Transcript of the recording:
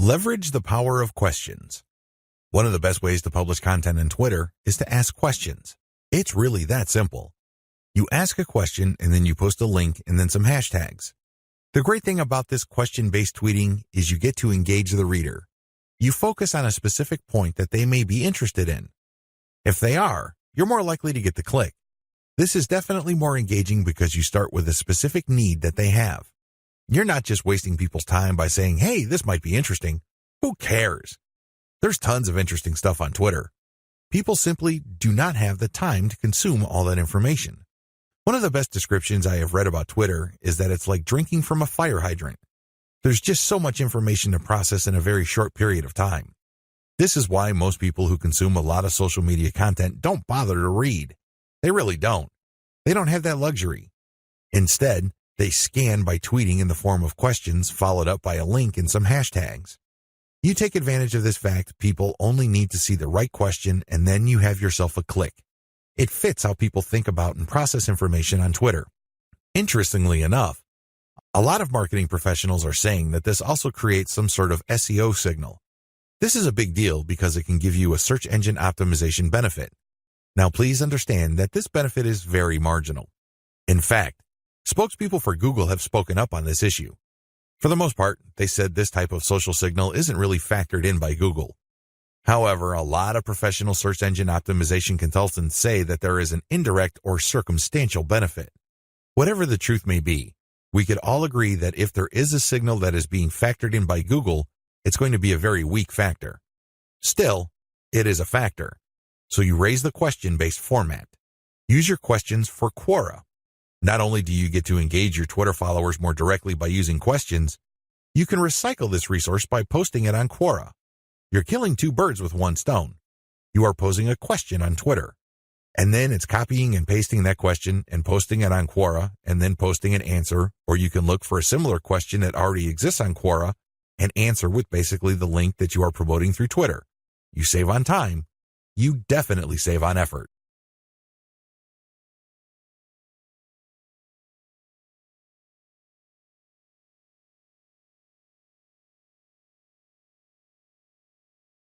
Leverage the power of questions. One of the best ways to publish content on Twitter is to ask questions. It's really that simple. You ask a question and then you post a link and then some hashtags. The great thing about this question-based tweeting is you get to engage the reader. You focus on a specific point that they may be interested in. If they are, you're more likely to get the click. This is definitely more engaging because you start with a specific need that they have. You're not just wasting people's time by saying, hey, this might be interesting. Who cares? There's tons of interesting stuff on Twitter. People simply do not have the time to consume all that information. One of the best descriptions I have read about Twitter is that it's like drinking from a fire hydrant. There's just so much information to process in a very short period of time. This is why most people who consume a lot of social media content don't bother to read. They really don't. They don't have that luxury. Instead, they scan by tweeting in the form of questions followed up by a link and some hashtags. You take advantage of this fact people only need to see the right question and then you have yourself a click. It fits how people think about and process information on Twitter. Interestingly enough, a lot of marketing professionals are saying that this also creates some sort of SEO signal. This is a big deal because it can give you a search engine optimization benefit. Now please understand that this benefit is very marginal. In fact, spokespeople for Google have spoken up on this issue. For the most part, they said this type of social signal isn't really factored in by Google. However, a lot of professional search engine optimization consultants say that there is an indirect or circumstantial benefit. Whatever the truth may be, we could all agree that if there is a signal that is being factored in by Google, it's going to be a very weak factor. Still, it is a factor. So you raise the question-based format. Use your questions for Quora. Not only do you get to engage your Twitter followers more directly by using questions, you can recycle this resource by posting it on Quora. You're killing two birds with one stone. You are posing a question on Twitter, and then it's copying and pasting that question and posting it on Quora and then posting an answer, or you can look for a similar question that already exists on Quora and answer with basically the link that you are promoting through Twitter. You save on time. You definitely save on effort.